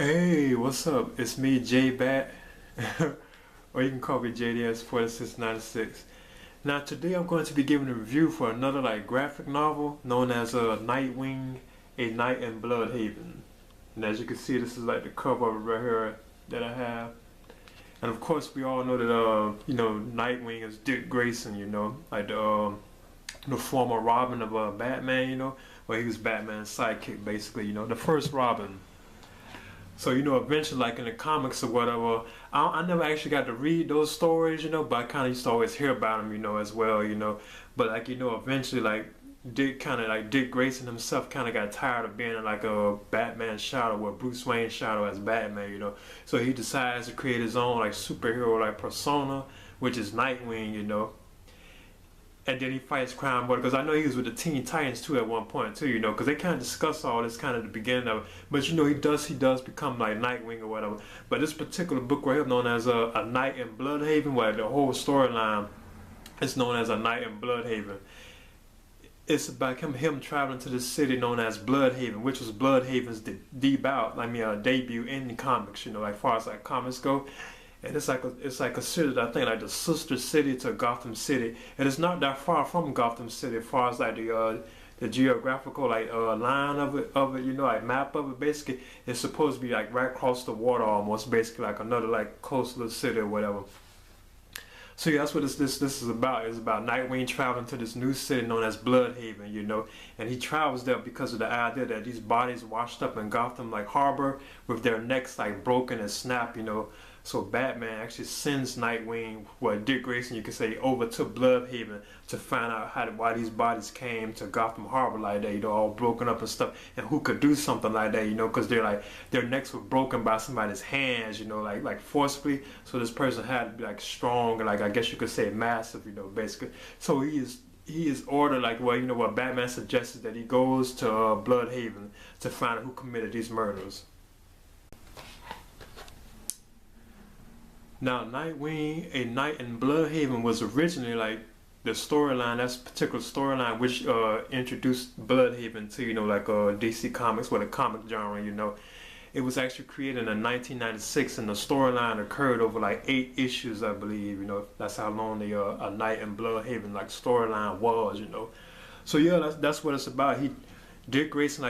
Hey, what's up? It's me, J Bat, or you can call me JDS4696. Now, today I'm going to be giving a review for another graphic novel known as Nightwing, A Night in Bludhaven. And as you can see, this is like the cover of it right here that I have. And of course, we all know that Nightwing is Dick Grayson. Like the former Robin of Batman. Well, he was Batman's sidekick basically. The first Robin. So eventually, like in the comics or whatever, I never actually got to read those stories, but I kind of used to always hear about them, as well. But eventually, Dick Grayson himself kind of got tired of being in like a Batman shadow or Bruce Wayne shadow as Batman. So he decides to create his own like superhero like persona, which is Nightwing. And then he fights crime, but because I know he was with the Teen Titans too at one point too, because they kind of discuss all this kind of the beginning of it. But he does become like Nightwing or whatever. But this particular book right here, known as a Night in Bludhaven, where the whole storyline is known as A Night in Bludhaven. It's about him traveling to this city known as Bludhaven, which was Bludhaven's debut in the comics. Like far as like comics go. And it's like a city that I think like the sister city to Gotham City, and it's not that far from Gotham City as far as like the geographical line of it like map of it. Basically, it's supposed to be like right across the water almost, basically like another like coastal city or whatever. So yeah, that's what this is about. It's about Nightwing traveling to this new city known as Bludhaven, and he travels there because of the idea that these bodies washed up in Gotham like harbor with their necks like broken and snapped. So Batman actually sends Nightwing, well Dick Grayson you could say, over to Bludhaven to find out why these bodies came to Gotham Harbor like that, all broken up and stuff, and who could do something like that, because they're like their necks were broken by somebody's hands, like forcibly. So this person had to be like strong and like I guess you could say massive, basically. So he is ordered what Batman suggests that he goes to Bludhaven to find out who committed these murders. Now, Nightwing, A Night in Bludhaven was originally like the storyline, that's particular storyline which introduced Bludhaven to, DC Comics, or the comic genre. It was actually created in 1996 and the storyline occurred over like 8 issues, I believe. That's how long the A Night in Bludhaven like storyline was. So yeah, that's what it's about. Dick Grayson,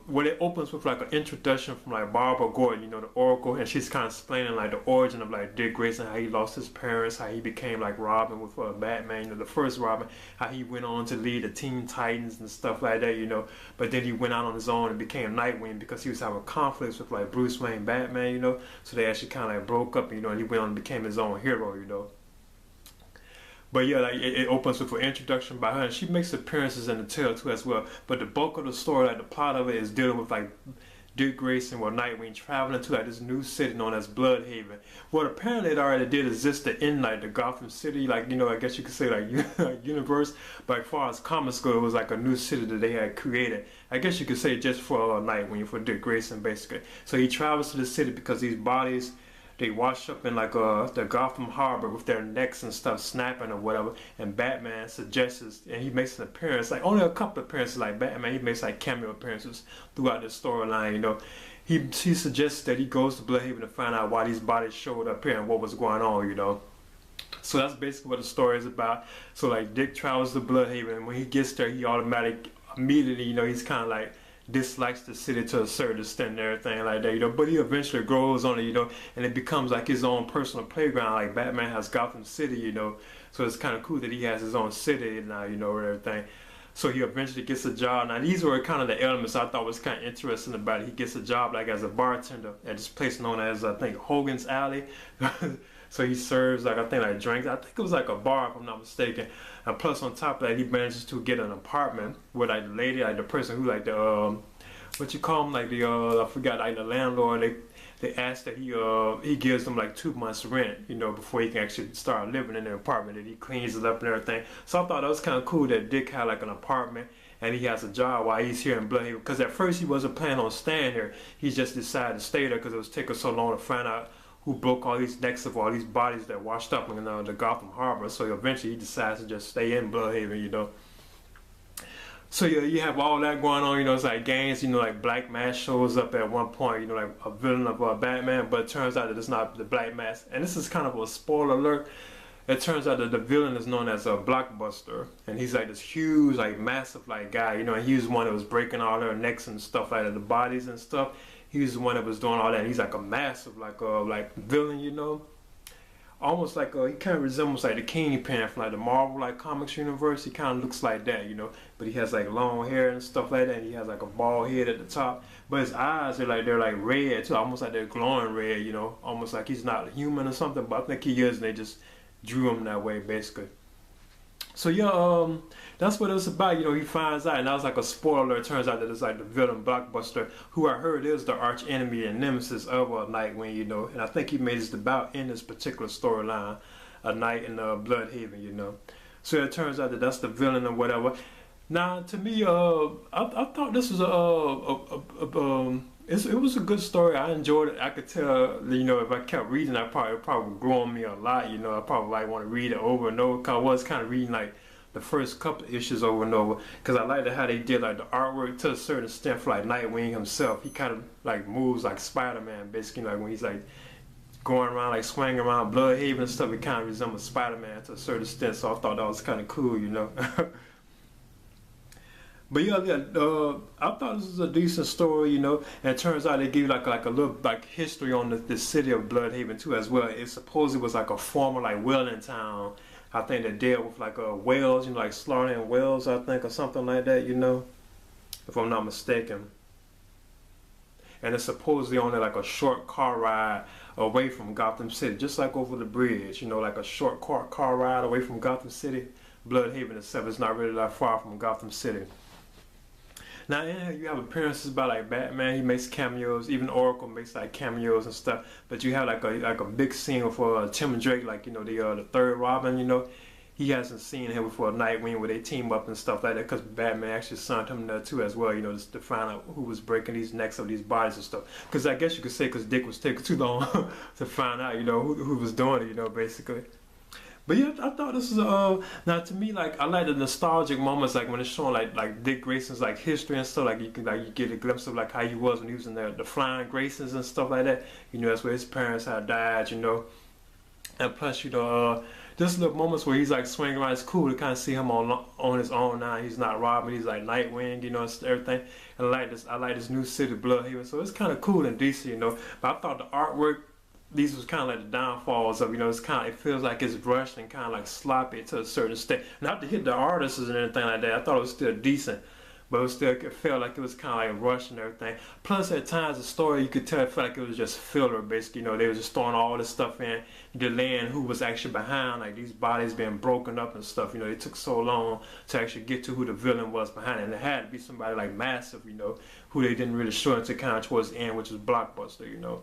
when it opens with like an introduction from like Barbara Gordon, the Oracle, and she's kind of explaining like the origin of like Dick Grayson, how he lost his parents, how he became like Robin with Batman, the first Robin, how he went on to lead the Teen Titans and stuff like that, But then he went out on his own and became Nightwing because he was having conflicts with like Bruce Wayne, Batman, So they actually kind of like broke up, and he went on and became his own hero. But yeah, like it opens with an introduction by her, and she makes appearances in the tale too as well. But the bulk of the story, like the plot of it, is dealing with like Dick Grayson or Nightwing traveling to like this new city known as Bludhaven. Well, apparently it already did exist in like the Gotham City, I guess you could say like universe. But as far as comics go, it was like a new city that they had created. I guess you could say just for Nightwing, for Dick Grayson basically. So he travels to the city because these bodies, they wash up in like the Gotham Harbor with their necks and stuff snapping or whatever, and Batman suggests, and he makes an appearance, like only a couple of appearances, like Batman, he makes like cameo appearances throughout the storyline, He suggests that he goes to Bludhaven to find out why these bodies showed up here and what was going on. So that's basically what the story is about. So like Dick travels to Bludhaven, and when he gets there, he immediately, he's kind of like dislikes the city to a certain extent and everything like that, but he eventually grows on it, and it becomes like his own personal playground. Like Batman has Gotham City, so it's kind of cool that he has his own city now, and everything. So he eventually gets a job. Now these were kind of the elements I thought was kind of interesting about it. He gets a job like as a bartender at this place known as, I think, Hogan's Alley. So he serves like, I think, like drinks. I think it was like a bar if I'm not mistaken. And plus on top of that, he manages to get an apartment with like the lady, like the person who like the what you call him, like the I forgot, like the landlord. They ask that he gives them like 2 months rent, before he can actually start living in the apartment, and he cleans it up and everything. So I thought that was kind of cool that Dick had like an apartment and he has a job while he's here in Bludhaven. Because at first he wasn't planning on staying here. He just decided to stay there because it was taking so long to find out who broke all these necks of all these bodies that washed up in the Gotham Harbor. So eventually he decides to just stay in Bludhaven. So yeah, you have all that going on, you know, it's like games, you know, like Black Mass shows up at one point, you know, like a villain of Batman, but it turns out that it's not the Black Mass. And this is kind of a spoiler alert. It turns out that the villain is known as a Blockbuster, and he's like this huge, like massive, like guy, you know, and he was the one that was breaking all their necks and stuff like that, the bodies and stuff. He was the one that was doing all that. He's like a massive, like villain, you know. Almost like he kind of resembles like the Kingpin from like the Marvel like comics universe. He kind of looks like that, you know. But he has like long hair and stuff like that. And he has like a bald head at the top. But his eyes they're like red too, almost like they're glowing red, you know. Almost like he's not human or something. But I think he is, and they just drew him that way basically. So yeah, that's what it's about. You know, he finds out, and that was like a spoiler. It turns out that it's like the villain Blockbuster, who I heard is the arch enemy and nemesis of Nightwing. You know, and I think he made his debut in this particular storyline, A Night in Bludhaven. You know, so it turns out that that's the villain or whatever. Now, to me, I thought this was it was a good story. I enjoyed it. I could tell, you know, if I kept reading, it probably would grow on me a lot. You know, I probably like want to read it over and over. Cause I was kind of reading like the first couple of issues over and over. Cause I liked how they did like the artwork to a certain extent for like Nightwing himself. He kind of like moves like Spider-Man, basically, like when he's like going around like swinging around Bludhaven and stuff. It kind of resembles Spider-Man to a certain extent. So I thought that was kind of cool, you know. But yeah, I thought this was a decent story, you know. And it turns out they give you like a little like history on the city of Bludhaven too as well. It supposedly was like a former like whaling town. I think they dealt with like whales, you know, like slaughtering whales, I think, or something like that, you know, if I'm not mistaken. And it's supposedly only like a short car ride away from Gotham City, just like over the bridge, you know, like a short car ride away from Gotham City. Bludhaven itself is not really that far from Gotham City. Now, yeah, you have appearances by like Batman. He makes cameos. Even Oracle makes like cameos and stuff. But you have like a big scene for Tim Drake, like, you know, the third Robin. You know, he hasn't seen him before Nightwing, where they team up and stuff like that. Because Batman actually signed him there too as well. You know, just to find out who was breaking these necks of these bodies and stuff. Because I guess you could say because Dick was taking too long to find out, you know, who was doing it. You know, basically. But yeah, I thought this was now to me, like, I like the nostalgic moments, like when it's showing like Dick Grayson's like history and stuff, like you get a glimpse of like how he was when he was in the Flying Graysons and stuff like that. You know, that's where his parents had died, you know. And plus, you know, just little moments where he's like swinging around. It's cool to kind of see him on his own now. He's not Robin, he's like Nightwing, you know, and everything. And I like this new city, Bludhaven. So it's kind of cool and decent, you know. But I thought the artwork, these was kind of like the downfalls of, you know, it feels like it's rushed and kind of like sloppy to a certain extent. Not to hit the artists and anything like that. I thought it was still decent, but it felt like it was kind of like rushed and everything. Plus, at times the story, you could tell it felt like it was just filler, basically. You know, they were just throwing all this stuff in, delaying who was actually behind, like these bodies being broken up and stuff. You know, it took so long to actually get to who the villain was behind it. And it had to be somebody like massive, you know, who they didn't really show until kind of towards the end, which was Blockbuster, you know.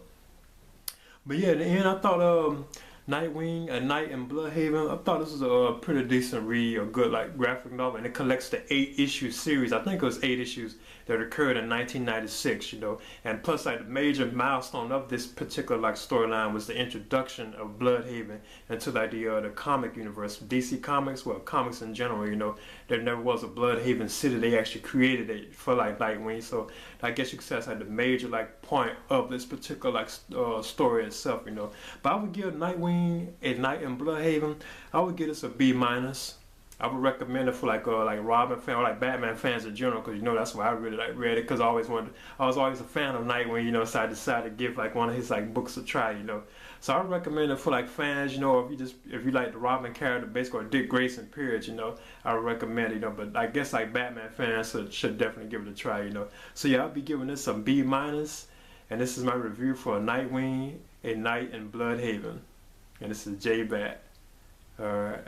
But yeah, in the end, I thought Nightwing, A Night in Bludhaven, I thought this was a pretty decent read, a good like graphic novel, and it collects the 8-issue series. I think it was 8 issues that occurred in 1996, you know. And plus, like the major milestone of this particular like storyline was the introduction of Bludhaven into like the comic universe, DC Comics, well, comics in general. You know, there never was a Bludhaven city. They actually created it for like Nightwing. So I guess you could say that's like the major like point of this particular like story itself. You know, but I would give Nightwing, A Night in Bludhaven, I would give this a B minus. I would recommend it for like Robin fan or like Batman fans in general, because, you know, that's why I really like read it, because I was always a fan of Nightwing, you know, so I decided to give like one of his like books a try, you know. So I would recommend it for like fans, you know, if you like the Robin character basically, or Dick Grayson period, you know, I would recommend it, you know. But I guess like Batman fans should definitely give it a try, you know. So yeah, I'll be giving this a B minus, and this is my review for Nightwing, A Night in Bludhaven, and this is J Bat. Alright.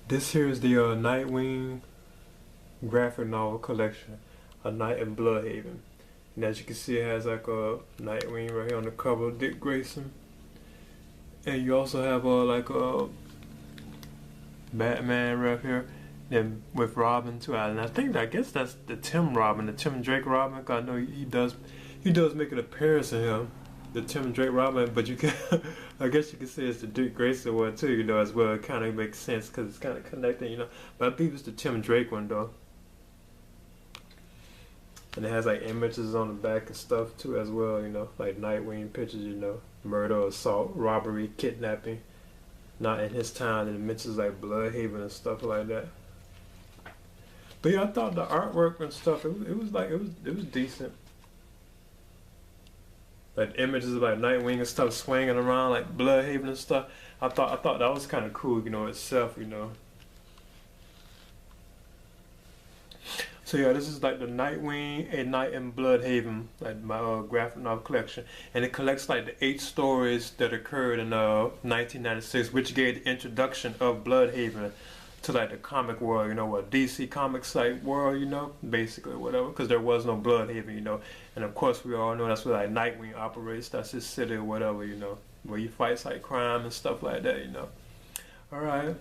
This here is the Nightwing graphic novel collection, A Night in Bludhaven. And as you can see, it has like a Nightwing right here on the cover, Dick Grayson. And you also have like a Batman right here, and with Robin too. And I guess that's the Tim Drake Robin, because I know he does make an appearance in him. the Tim Drake Robin, but you can, I guess you could say it's the Dick Grayson one too, you know, as well. It kind of makes sense because it's kind of connected, you know. But I believe it's the Tim Drake one though, and it has like images on the back and stuff too as well, you know, like Nightwing pictures, you know, murder, assault, robbery, kidnapping, not in his time, and it mentions like Bludhaven and stuff like that. But yeah, I thought the artwork and stuff, it was like it was decent. Like images of like Nightwing and stuff swinging around like Bludhaven and stuff. I thought that was kind of cool, you know, itself, you know. So yeah, this is like the Nightwing, A Night in Bludhaven, like my graphic novel collection, and it collects like the 8 stories that occurred in 1996, which gave the introduction of Bludhaven to like the comic world, you know, what DC Comics like world, you know, basically whatever, because there was no Bludhaven, you know, and of course we all know that's where like Nightwing operates. That's his city or whatever, you know, where he fights like crime and stuff like that, you know. All right.